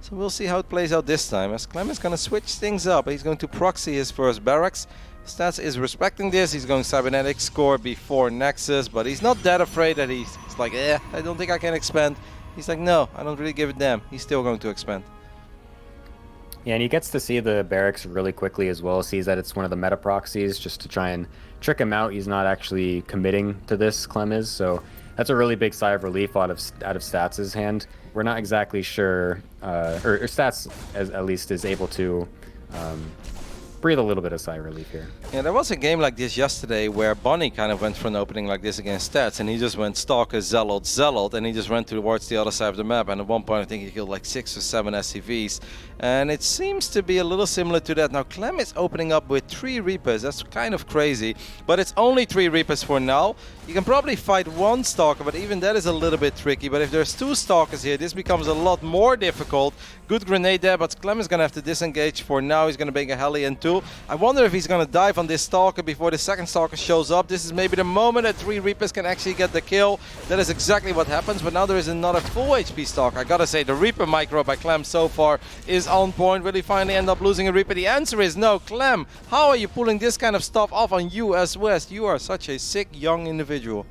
So we'll see how it plays out this time, as Clem is going to switch things up. He's going to proxy his first barracks. Stats is respecting this. He's going cybernetic score before Nexus, but he's not that afraid that he's like, I don't think I can expand. He's like, no, I don't really give a damn. He's still going to expand. Yeah, and he gets to see the barracks really quickly as well. Sees that it's one of the meta proxies just to try and trick him out. He's not actually committing to this, Clem is, so that's a really big sigh of relief out of Stats' hand. We're not exactly sure, or Stats at least is able to breathe a little bit of sigh of relief here. Yeah, there was a game like this yesterday where Bonnie kind of went for an opening like this against Stats, and he just went Stalker, Zealot, Zealot, and he just ran towards the other side of the map, and at one point I think he killed like 6 or 7 SCVs, and it seems to be a little similar to that. Now Clem is opening up with 3 Reapers. That's kind of crazy, but it's only 3 Reapers for now. You can probably fight 1 Stalker, but even that is a little bit tricky. But if there's 2 Stalkers here, this becomes a lot more difficult. Good grenade there, but Clem is going to have to disengage for now. He's going to bring a Hellion too. I wonder if he's going to dive on this Stalker before the second Stalker shows up. This is maybe the moment that 3 Reapers can actually get the kill. That is exactly what happens, but now there is another full HP Stalker. I gotta say, the Reaper micro by Clem so far is on point. Will he finally end up losing a Reaper? The answer is no. Clem, how are you pulling this kind of stuff off on US West? You are such a sick young individual.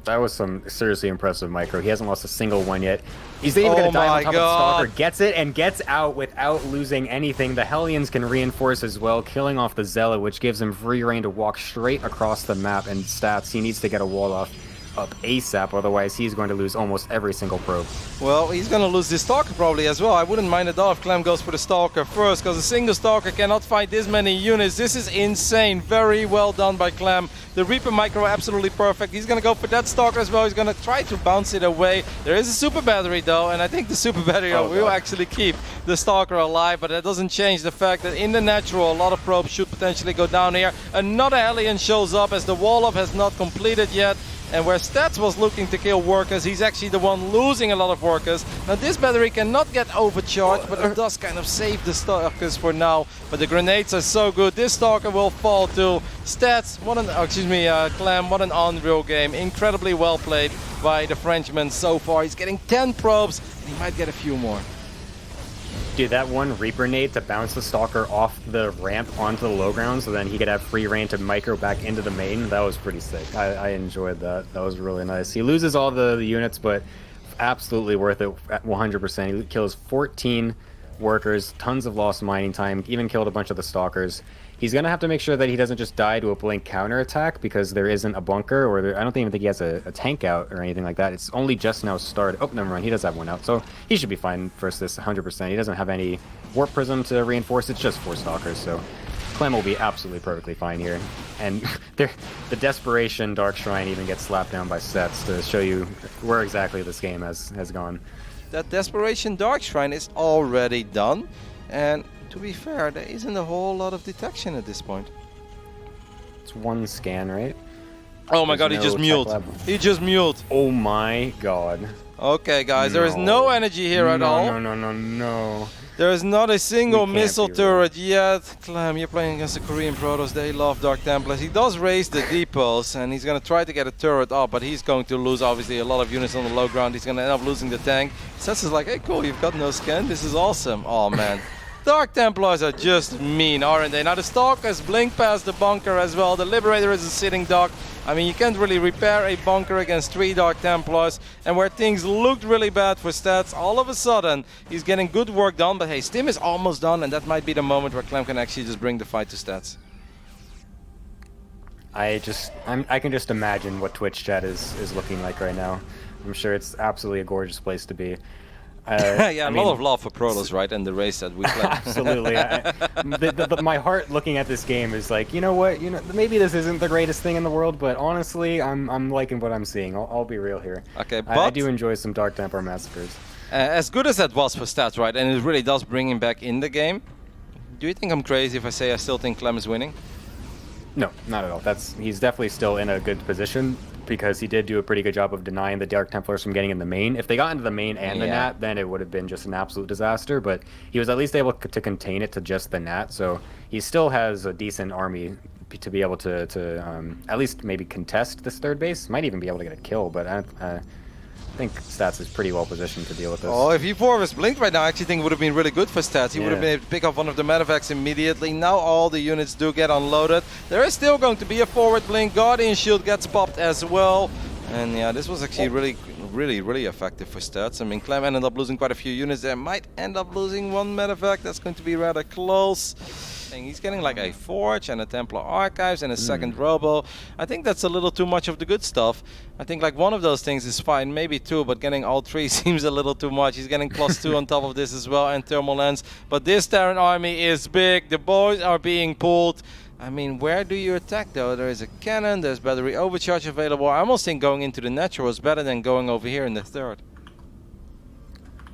That was some seriously impressive micro. He hasn't lost a single one yet. He's even going to dive on top of the Stalker, gets it, and gets out without losing anything. The Hellions can reinforce as well, killing off the Zealot, which gives him free reign to walk straight across the map. And Stats, he needs to get a wall off up ASAP, otherwise he's going to lose almost every single probe. Well, he's going to lose this Stalker probably as well. I wouldn't mind at all if Clem goes for the Stalker first, because a single Stalker cannot fight this many units. This is insane. Very well done by Clem. The Reaper micro absolutely perfect. He's going to go for that Stalker as well. He's going to try to bounce it away. There is a super battery though, and I think the super battery will actually keep the Stalker alive, but that doesn't change the fact that in the natural, a lot of probes should potentially go down here. Another Hellion shows up as the wall-up has not completed yet. And where Stats was looking to kill workers, he's actually the one losing a lot of workers. Now this battery cannot get overcharged, but it does kind of save the Stalkers for now. But the grenades are so good, this Stalker will fall too. Stats, Clem, what an unreal game. Incredibly well played by the Frenchman so far. He's getting 10 probes, and he might get a few more. Dude, that one Reaper nade to bounce the Stalker off the ramp onto the low ground so then he could have free reign to micro back into the main, that was pretty sick. I enjoyed that. That was really nice. He loses all the units, but absolutely worth it at 100%. He kills 14 workers, tons of lost mining time, even killed a bunch of the Stalkers. He's going to have to make sure that he doesn't just die to a blink counterattack because there isn't a bunker, or I don't even think he has a tank out or anything like that. It's only just now started. Oh, never mind. He does have one out. So he should be fine versus this 100%. He doesn't have any Warp Prism to reinforce. It's just 4 Stalkers. So Clem will be absolutely perfectly fine here. And the Desperation Dark Shrine even gets slapped down by Sets to show you where exactly this game has gone. That Desperation Dark Shrine is already done. And to be fair, there isn't a whole lot of detection at this point. It's 1 scan, right? Oh my god, he just muled. He just muled. Oh my god. Okay, guys, there is no energy here at all. No. There is not a single missile turret yet. Clem, you're playing against the Korean Protoss. They love Dark Templars. He does raise the depots, and he's going to try to get a turret up, but he's going to lose, obviously, a lot of units on the low ground. He's going to end up losing the tank. Sets is like, hey, cool, you've got no scan. This is awesome. Oh, man. Dark Templars are just mean, aren't they? Now the Stalkers blink past the bunker as well. The Liberator is a sitting duck. I mean, you can't really repair a bunker against 3 Dark Templars. And where things looked really bad for Stats, all of a sudden, he's getting good work done. But hey, Stim is almost done, and that might be the moment where Clem can actually just bring the fight to Stats. I can just imagine what Twitch chat is looking like right now. I'm sure it's absolutely a gorgeous place to be. Yeah, a lot of love for Protoss, right, and the race that we play. Absolutely. My heart looking at this game is like, you know what? Maybe this isn't the greatest thing in the world, but honestly, I'm liking what I'm seeing. I'll be real here. Okay, but I do enjoy some Dark Templar massacres. As good as that was for Stats, right, and it really does bring him back in the game. Do you think I'm crazy if I say I still think Clem is winning? No, not at all. He's definitely still in a good position because he did do a pretty good job of denying the Dark Templars from getting in the main. If they got into the main and the Nat, then it would have been just an absolute disaster, but he was at least able to contain it to just the Nat, so he still has a decent army to be able to at least maybe contest this third base. Might even be able to get a kill, but think Stats is pretty well positioned to deal with this. Oh, if E4 was blinked right now, I actually think it would have been really good for Stats. He would have been able to pick up one of the medevacts immediately. Now all the units do get unloaded. There is still going to be a forward blink. Guardian Shield gets popped as well. And yeah, this was actually really effective for Stats. I mean, Clem ended up losing quite a few units there. Might end up losing one medevac. That's going to be rather close. And he's getting like a Forge and a Templar Archives and a second Robo. I think that's a little too much of the good stuff. I think like one of those things is fine, maybe two, but getting all three seems a little too much. He's getting +2 on top of this as well, and Thermal Lens. But this Terran army is big. The boys are being pulled. I mean, where do you attack though? There is a cannon, there's battery overcharge available. I almost think going into the natural is better than going over here in the third.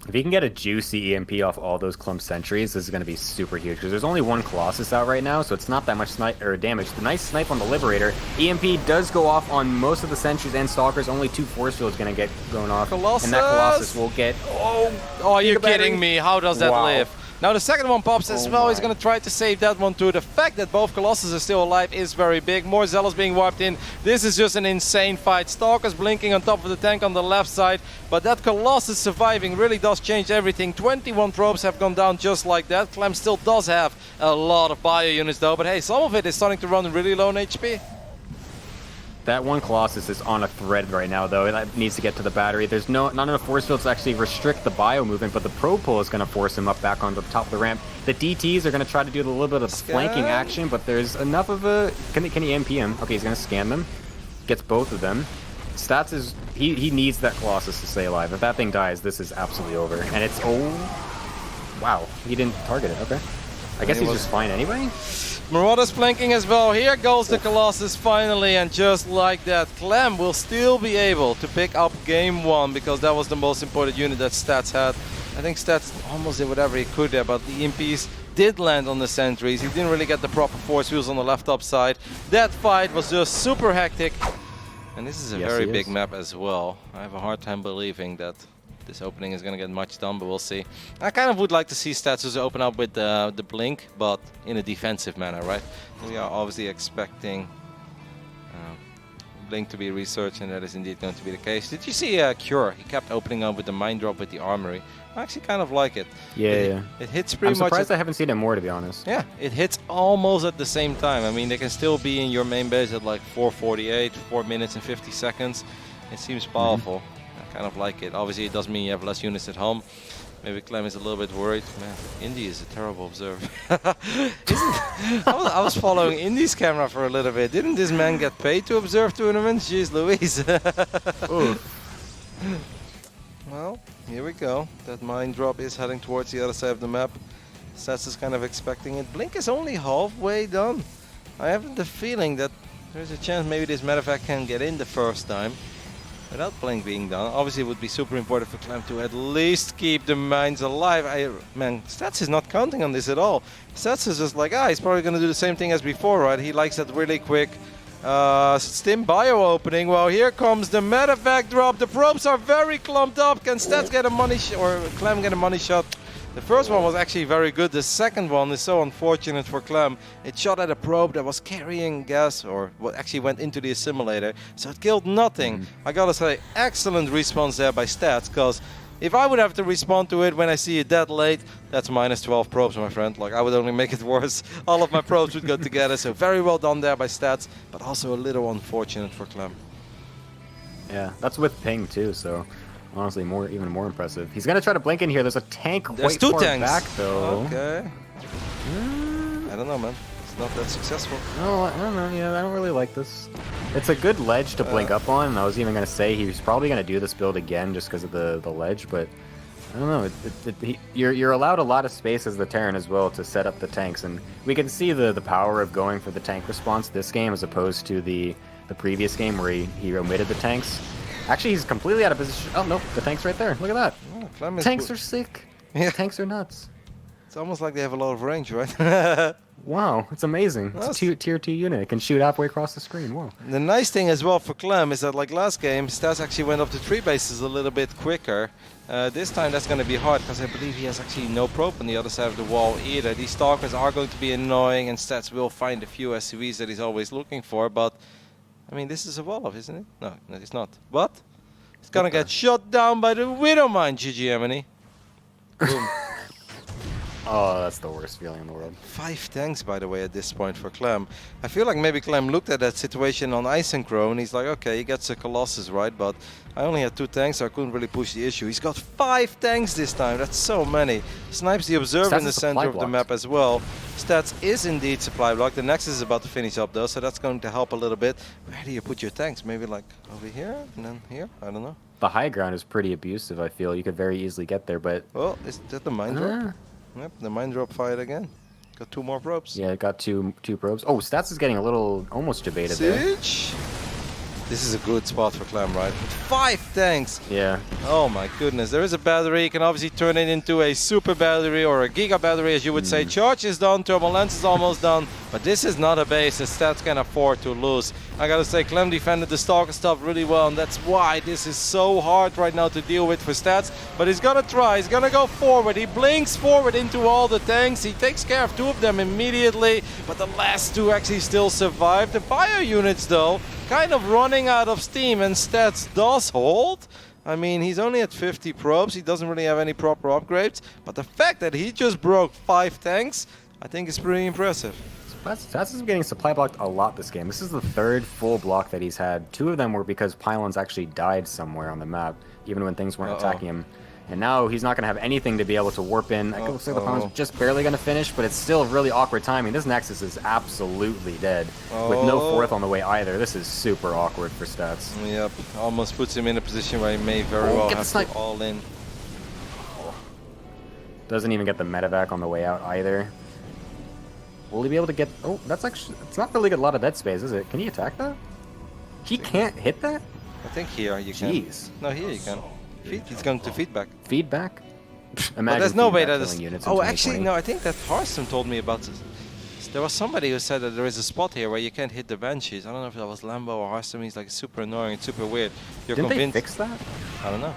If you can get a juicy EMP off all those Clump Sentries, this is going to be super huge, because there's only one Colossus out right now, so it's not that much damage. The nice snipe on the Liberator. EMP does go off on most of the Sentries and Stalkers. Only 2 Force Fields going to get going off. Colossus! And that Colossus will get... Oh, you're kidding me. How does that live? Now the second one pops as well. He's going to try to save that one too. The fact that both Colossus are still alive is very big. More Zealots being wiped in. This is just an insane fight. Stalkers blinking on top of the tank on the left side. But that Colossus surviving really does change everything. 21 probes have gone down just like that. Clem still does have a lot of bio units though. But hey, some of it is starting to run really low on HP. That one Colossus is on a thread right now, though. That needs to get to the battery. There's not enough force fields to actually restrict the bio movement, but the probe pull is going to force him up back onto the top of the ramp. The DTs are going to try to do a little bit of flanking action, but there's enough of a... Can he MP him? Okay, he's going to scan them. Gets both of them. Stats is... He needs that Colossus to stay alive. If that thing dies, this is absolutely over. And it's... Oh... Wow. He didn't target it. Okay. I guess he's just fine anyway. Marauder's flanking as well. Here goes the Colossus finally, and just like that, Clem will still be able to pick up game 1 because that was the most important unit that Stats had. I think Stats almost did whatever he could there, but the EMPs did land on the sentries. He didn't really get the proper force fields on the left up side. That fight was just super hectic. And this is a very big map as well. I have a hard time believing that this opening is going to get much done, but we'll see. I kind of would like to see Stats just open up with the blink, but in a defensive manner, right? We are obviously expecting blink to be researched, and that is indeed going to be the case. Did you see Cure? He kept opening up with the Mind Drop with the Armory. I actually kind of like it. Yeah, it hits pretty much... I'm surprised I haven't seen it more, to be honest. Yeah, it hits almost at the same time. I mean, they can still be in your main base at like 4:48, 4 minutes and 50 seconds. It seems powerful. Kind of like it. Obviously, it does mean you have less units at home. Maybe Clem is a little bit worried. Man, Indy is a terrible observer. I was following Indy's camera for a little bit. Didn't this man get paid to observe tournaments? Jeez Louise. Well, here we go. That Mind Drop is heading towards the other side of the map. Stats is kind of expecting it. Blink is only halfway done. I have the feeling that there's a chance maybe this medevac can get in the first time without Blink being done. Obviously, it would be super important for Clem to at least keep the mines alive. Man, Stats is not counting on this at all. Stats is just like, he's probably going to do the same thing as before, right? He likes that really quick stim bio opening. Well, here comes the medevac drop. The probes are very clumped up. Can Stats get a money or Clem get a money shot? The first one was actually very good. The second one is so unfortunate for Clem. It shot at a probe that was carrying gas, or what actually went into the assimilator, so it killed nothing. I gotta say, excellent response there by Stats, because if I would have to respond to it when I see it that late, that's minus 12 probes, my friend. Like, I would only make it worse. All of my probes would go together, so very well done there by Stats, but also a little unfortunate for Clem. Yeah, that's with ping too, so honestly, even more impressive. He's gonna try to blink in here. There's a tank quite far back, though. Okay. I don't know, man. It's not that successful. No, I don't know. Yeah, I don't really like this. It's a good ledge to blink up on, and I was even gonna say he was probably gonna do this build again just because of the ledge, but I don't know. You're allowed a lot of space as the Terran as well to set up the tanks, and we can see the power of going for the tank response this game as opposed to the previous game where he omitted the tanks. Actually, he's completely out of position. Oh, no, the tank's right there. Look at that. Oh, tanks are sick. Yeah. Tanks are nuts. It's almost like they have a lot of range, right? Wow, it's amazing. It's a tier 2 unit. It can shoot halfway across the screen. Wow. The nice thing as well for Clem is that, like last game, Stas actually went up to 3 bases a little bit quicker. This time that's going to be hard because I believe he has actually no probe on the other side of the wall either. These Stalkers are going to be annoying, and Stats will find a few SCVs that he's always looking for, but I mean, this is a Wolof, isn't it? No, it's not. But He's gonna get shot down by the Widowmine, GG Emily. Boom. Oh, that's the worst feeling in the world. 5 tanks, by the way, at this point for Clem. I feel like maybe Clem looked at that situation on Isencrow and he's like, okay, he gets a Colossus, right? But I only had 2 tanks, so I couldn't really push the issue. He's got 5 tanks this time. That's so many. Snipes the Observer Stats in the is supply center of the blocked. map as well. Stats is indeed supply block. The Nexus is about to finish up though, so that's going to help a little bit. Where do you put your tanks? Maybe like over here and then here? I don't know. The high ground is pretty abusive, I feel. You could very easily get there, but... Oh, is that the mine drop? Yep, the mine drop fired again. Got 2 more probes. Yeah, it got two probes. Oh, Stats is getting a little almost debated there. Siege. This is a good spot for Clem, right? With 5 tanks. Yeah. Oh my goodness. There is a battery. You can obviously turn it into a super battery or a giga battery, as you would say. Charge is done. Turbulence is almost done. But this is not a base that Stats can afford to lose. I gotta say, Clem defended the Stalker stuff really well, and that's why this is so hard right now to deal with for Stats. But he's gonna try. He's gonna go forward. He blinks forward into all the tanks. He takes care of 2 of them immediately, but the last 2 actually still survive. The bio units, though, kind of running out of steam, and Stats does hold. I mean, he's only at 50 probes. He doesn't really have any proper upgrades, but the fact that he just broke 5 tanks, I think is pretty impressive. Stats is getting supply blocked a lot this game. This is the 3rd full block that he's had. 2 of them were because pylons actually died somewhere on the map, even when things weren't attacking him. And now he's not going to have anything to be able to warp in. It looks like the pylons are just barely going to finish, but it's still really awkward timing. This Nexus is absolutely dead, with no 4th on the way either. This is super awkward for Stats. Yep, almost puts him in a position where he may very well have to all in. Doesn't even get the medevac on the way out either. Will he be able to get... Oh, that's actually... It's not really a lot of dead space, is it? Can he attack that? He can't hit that? I think here you can. Jeez. No, here you can. He's going to feedback. Feedback? But there's no way that is... Units Oh, actually, no, I think that Hearthstone told me about this. There was somebody who said that there is a spot here where you can't hit the Banshees. I don't know if that was Lambo or Hearthstone. He's like super annoying, super weird. You're Didn't convinced... they fix that? I don't know.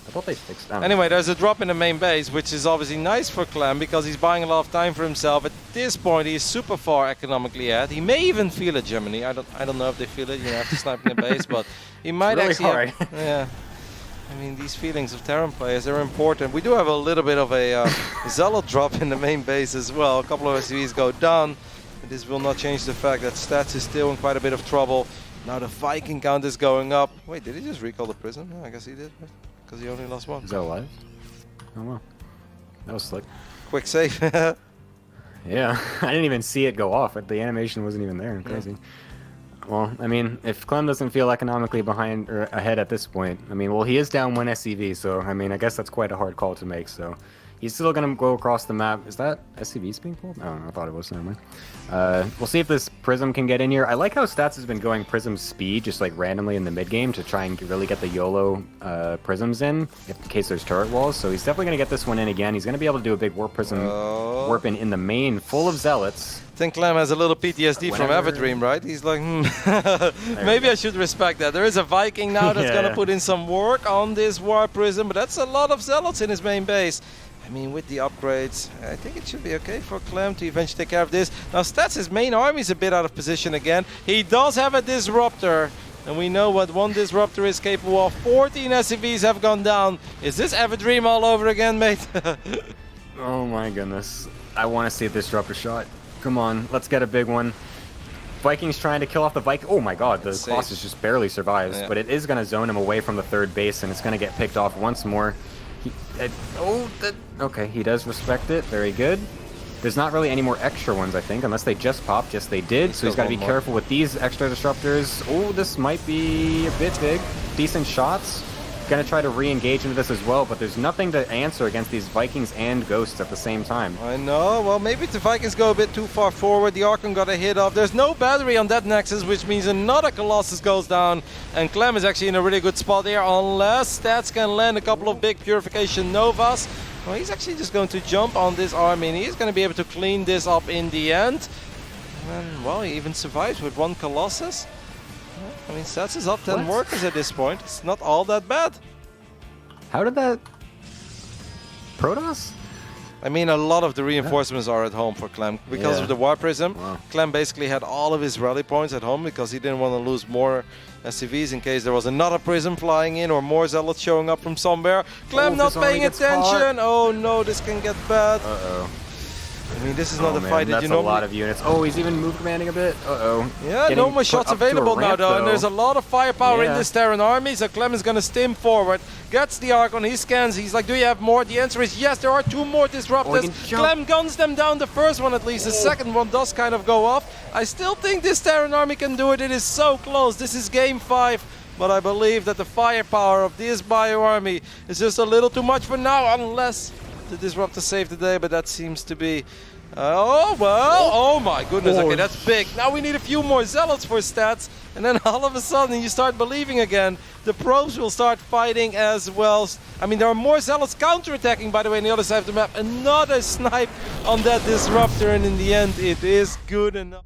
I thought they fixed that. Anyway, there's a drop in the main base, which is obviously nice for Clem because he's buying a lot of time for himself. At this point, he's super far economically ahead. He may even feel it, Germany. I don't know if they feel it. You have to snipe in the base, but he might really actually. Hard. Yeah. I mean, these feelings of Terran players are important. We do have a little bit of a Zealot drop in the main base as well. A couple of SCVs go down. But this will not change the fact that Stats is still in quite a bit of trouble. Now the Viking count is going up. Wait, did he just recall the prison? Yeah, I guess he did. Because he only lost 1. Is that alive? Oh well. That was slick. Quick save. Yeah, I didn't even see it go off. The animation wasn't even there. Crazy. Well, I mean, if Clem doesn't feel economically behind or ahead at this point, I mean, well, he is down 1 SCV, so I mean, I guess that's quite a hard call to make. So he's still gonna go across the map. Is that SCVs being pulled? Oh, I thought it was. Never mind. We'll see if this Prism can get in here. I like how Stats has been going Prism speed, just like randomly in the mid game to try and really get the YOLO Prisms in case there's turret walls. So he's definitely gonna get this one in again. He's gonna be able to do a big warp Prism warp in the main, full of Zealots. I think Clem has a little PTSD from Everdream, right? He's like, maybe I should respect that. There is a Viking now that's going to put in some work on this Warp Prism, but that's a lot of Zealots in his main base. I mean, with the upgrades, I think it should be okay for Clem to eventually take care of this. Now, Stats, his main army is a bit out of position again. He does have a Disruptor, and we know what one Disruptor is capable of. 14 SCVs have gone down. Is this Everdream all over again, mate? Oh my goodness. I want to see a Disruptor shot. Come on, let's get a big one. Vikings trying to kill off the Viking. Oh my god, the Colossus just barely survives, but it is going to zone him away from the 3rd base, and it's going to get picked off once more. Okay, he does respect it. Very good. There's not really any more extra ones, I think, unless they just popped. Yes, they did, so he's got to be careful with these extra disruptors. Oh, this might be a bit big. Decent shots. Gonna try to re-engage into this as well, but there's nothing to answer against these Vikings and Ghosts at the same time. I know. Well, maybe the Vikings go a bit too far forward. The Archon got a hit off. There's no battery on that Nexus, which means another Colossus goes down. And Clem is actually in a really good spot here, unless Stats can land a couple of big Purification Novas. Well, he's actually just going to jump on this army, and he's going to be able to clean this up in the end. And, well, he even survives with 1 Colossus. I mean, Stats is up 10 workers at this point. It's not all that bad. How did that... Protoss? I mean, a lot of the reinforcements are at home for Clem. Because of the War Prism, Clem basically had all of his rally points at home because he didn't want to lose more SCVs in case there was another Prism flying in or more Zealots showing up from somewhere. Clem not paying attention! Oh no, this can get bad. Uh-oh. I mean, this is not a fight that that's you know. a lot of units. Oh, he's even move commanding a bit. Uh-oh. Yeah, no more shots available now, though. And there's a lot of firepower in this Terran army, so Clem is going to stim forward. Gets the Archon, he scans, he's like, do you have more? The answer is yes, there are 2 more Disruptors. Clem guns them down, the first one at least. The second one does kind of go off. I still think this Terran army can do it. It is so close. This is game 5. But I believe that the firepower of this Bio army is just a little too much for now, unless the Disruptor saved the day, but that seems to be... oh, well, oh my goodness, okay, that's big. Now we need a few more Zealots for stats, and then all of a sudden you start believing again. The probes will start fighting as well. I mean, there are more Zealots counterattacking, by the way, on the other side of the map. Another snipe on that Disruptor, and in the end, it is good enough.